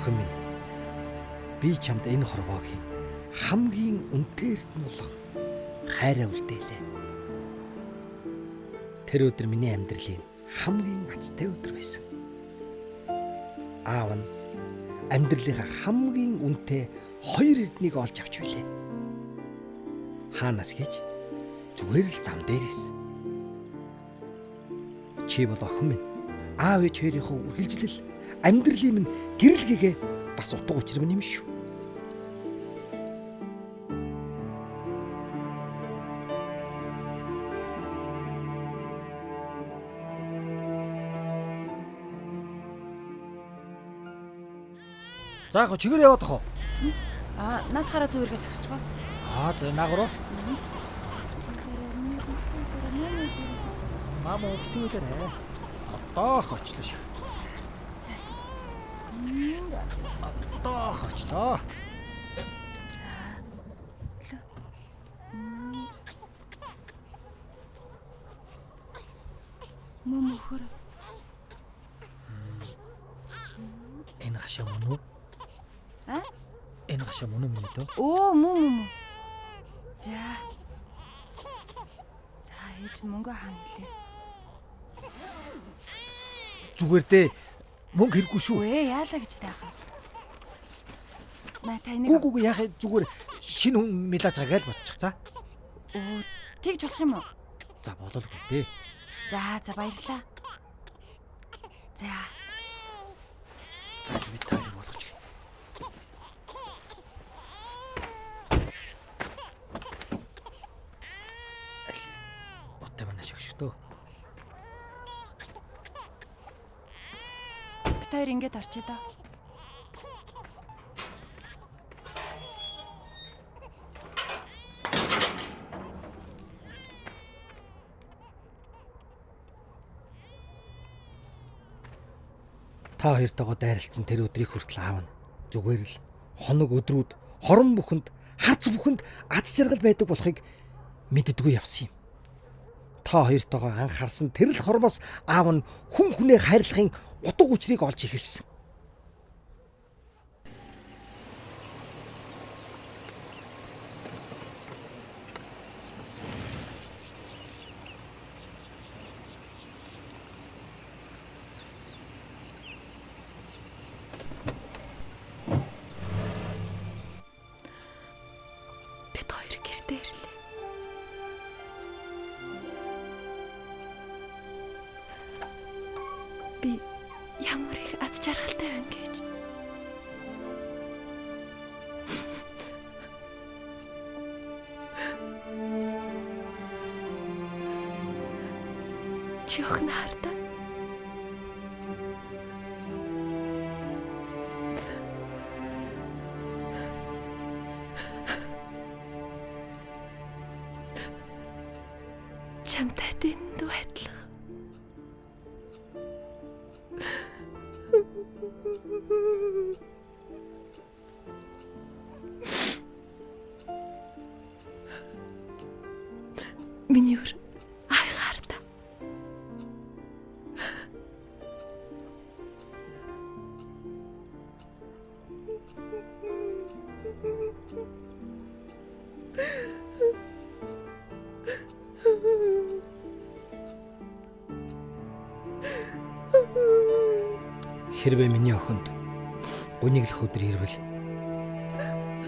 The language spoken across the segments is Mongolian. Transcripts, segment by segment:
Охин минь. Би чамд энэ хорвоогийн хамгийн үнэтэй эрдэнэ болох хайраа үлдээлээ. Тэр өдөр миний амьдралын хамгийн азтай өдөр байсан. Аав нь амьдралынхаа хамгийн үнэтэй хоёр эрднийг олж авч билээ. Хаанаас гэж? Зүгээр л зам дээрээс. Чи бол охин минь. Аав ээж хоёрынхоо үргэлжлэл амьдралын минь гэрэл гэгээ бас утга учир минь юм шүү. За яг чигээр яваад тахо. Наад хараа зүгээргээ зогсож байгаа. За наагруу. Мама өгтүүлээрэ. Одоо хочлоо шүү. Одоо хочлоо. Мөмөхөр. Энэ гашаа мөн үү? Энэ гашаа мөн үү дөө? Мөн. За ээж нь мөнгө хаана нэлээ? Зүгээр дээ. Мөнгө хэрэггүй шүү. Яалаа гэж тайхаа. Та энийг Гүг яах зүгээр шинэ хүн мэлаж байгаа гэж бодчих за. Тэгж болох юм уу? За бололгүй дээ. За баярлаа. За би тайлбар болгож. Оттой манай шигшдөө. Бид хоёр ингэж орчоо доо. Та хоёртойгоо дайралтсан тэр өдрийг хүртэл аавна. Зүгээр л хоног өдрүүд хорон бүхэнд хац бүхэнд аз жаргал байдаг болохыг мэддэггүй явсан юм. Та хоёртойгоо анхаарсан тэр л хормоос аав нь хүн хүнээ хайрлахын утга учирыг олж эхэлсэн. Би ямар их аз жаргалтай байна гэж. Чи охин хардаа. Чамтай дэндүү адилхан. Миний өр ахаарда. Хэрвээ миний охинд гуниглах өдөр ирвэл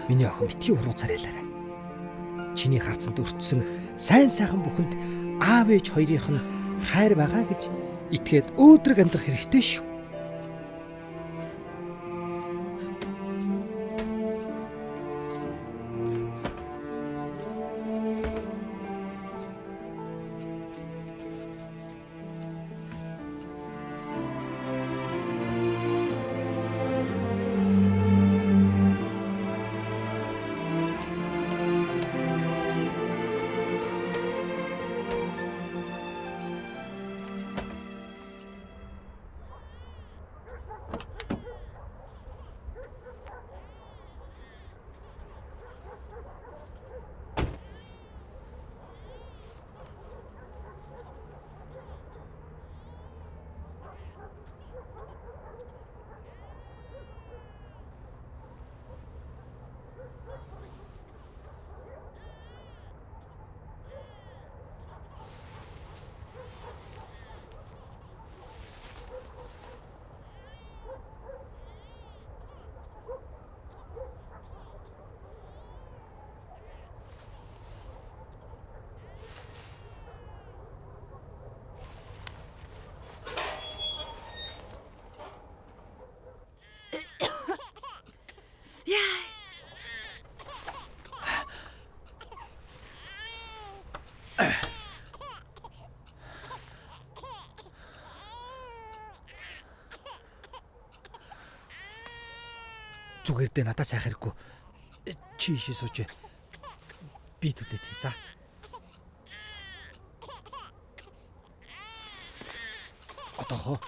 миний охин битгий уруу царайлаарай. Чиний харцанд өртсөн сайн сайхан бүхэнд аав ээж хоёрынх нь хайр байгаа гэж итгээд өөдрөг амьдрах хэрэгтэй шүү. Зүгээр дээ надад сайх хэрэггүй. Чи ишээ сууж. Би төлөөд хий за. Одоохоо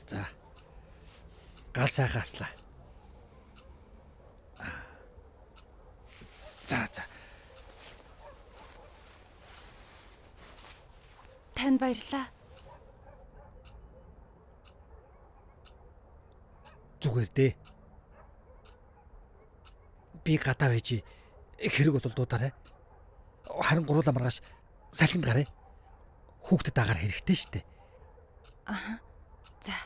за. Гал сайхан аслаа. За. Танд баярлалаа. Зүгээр дээ. Би гадаа байж хэрэг бол дуудаарай. Харин гуруула маргааш салхинд гараа. Хүүхдэд агаар хэрэгтэй штэ. За.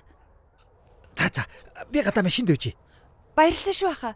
За. Би гадаа машинд үйж. Баярлалаа шүү хаа.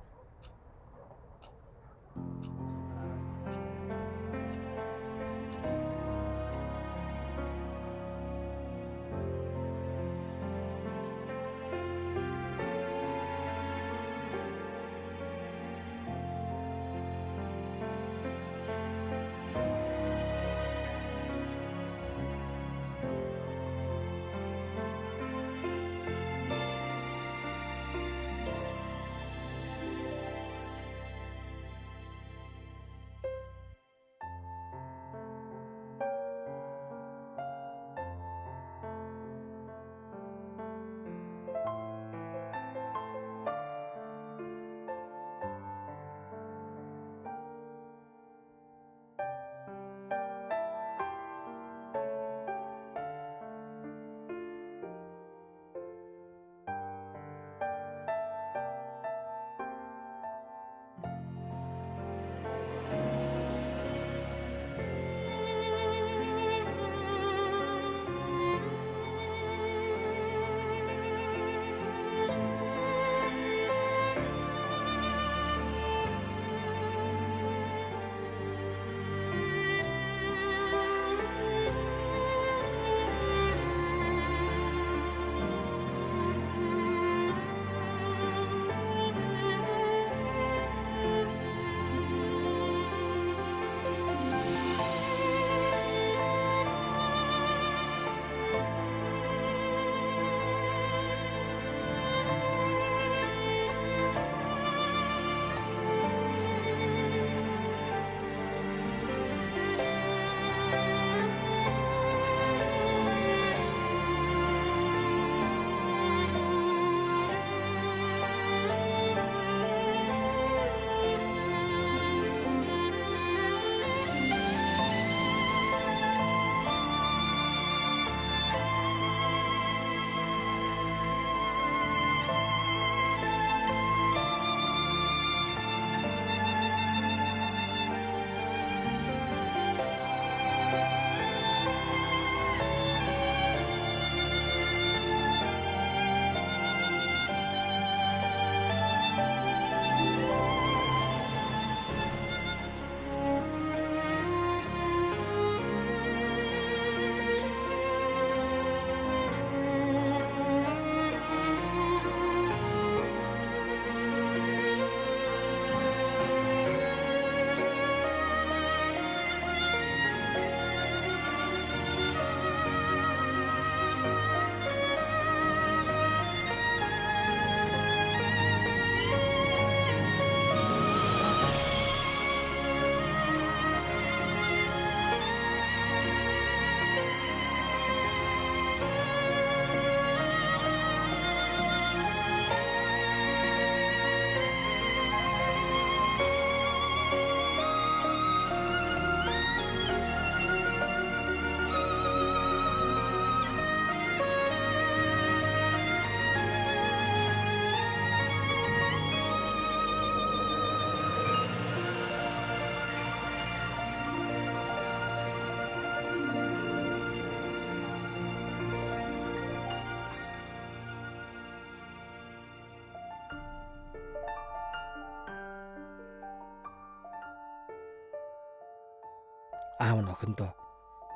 Аав нь охиндоо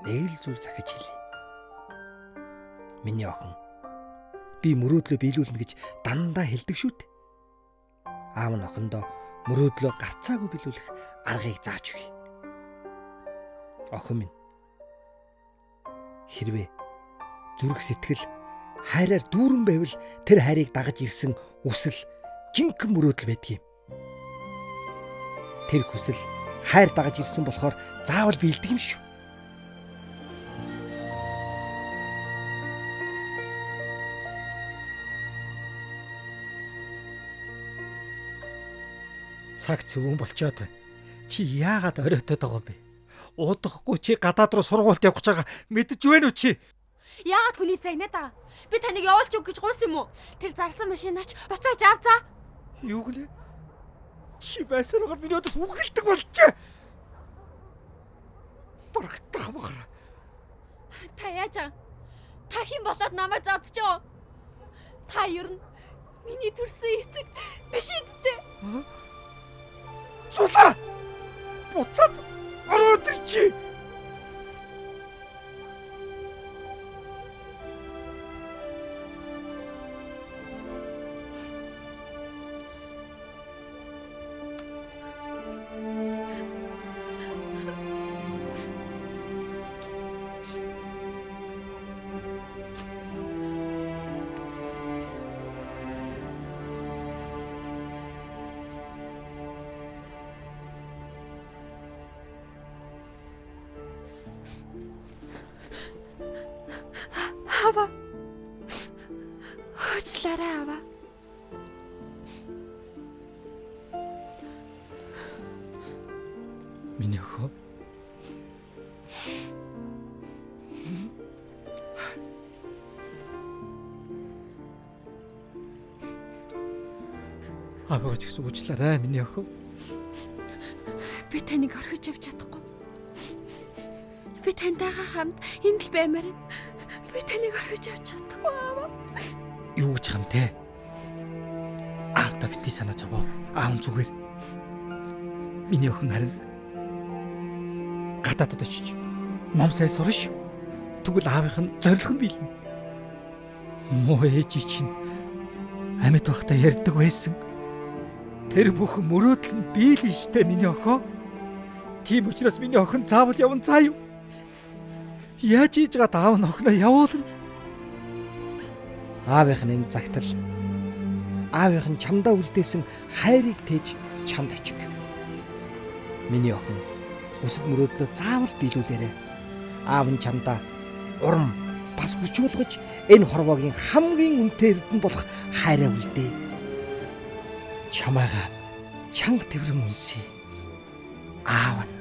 нэг л зүйл захиж хэлье. Миний охин би мөрөөдлөө биелүүлнэ гэж дандаа хэлдэг шүү дээ. Аав нь охиндоо мөрөөдлөө гарцаагүй биелүүлэх аргыг зааж өгье. Охин минь, хэрвээ зүрх сэтгэл хайраар дүүрэн байвал тэр хайрыг дагаж ирсэн хүсэл жинхэнэ мөрөөдөл байдгийг. Тэр хүсэл хайр дагаж ирсэн болохоор заавал биелдэг юм шүү. Цаг зөвөн болчоод байна. Чи яагаад оройтоод байгаа юм бэ? Удахгүй чи гадаад руу сургуульд явах гэж байгаа мэдэж байна уу чи? Яагаад хүний загнаад байгаа? Би таныг явуулж өг гэж гуйсан юм уу? Тэр зарласан машинаач буцааж авцаа. Юу гэлээ? Чи байсараагаар миний өдөөс үхэлдэг болжээ. Барагдах багаараа. Та яаж аа? Та хэн болоод намайг задчихв? Та ер нь миний төрсөн эцэг биш үстэй. Зулаа! Буцаад ороод ир чи! Ава. Уучлаарай аваа. Миний охин. Аваач гэсэн уучлаарай миний охин. Би таныг орхиж явж чадахгүй. Би тантайгаа хамт энд л баймаар байна. Би таныг орхиж явж чадахгүй аваа. Юу гэж хам те? Аавда бити санаа зовоо. Аав зүгээр. Миний охин харин гадаадд очиж ном сайн сурна шүү. Тэгвэл аавынх нь зориг нь биелнэ. Муу ээж чинь амьд байхдаа ярьдаг байсан. Тэр бүхэн мөрөөдөл нь биелнэ штэ миний охин. Тийм учраас миний охин заавал явна цаа юу? Яаж ийж гад аав нь охиноо явуулна? Аавынх нь энэ загтал аавынх нь чамдаа үлдээсэн хайрыг тээж чамд очих. Миний охин өсөл мөрөөдлөө заавал биелүүлээрэй. Аав нь чамдаа урам бас хүч болгож энэ хорвоогийн хамгийн үнэтэй эрдэнэ болох хайраа үлдээ. Чамайгаа чанга тэврэн үнсээ. Аав нь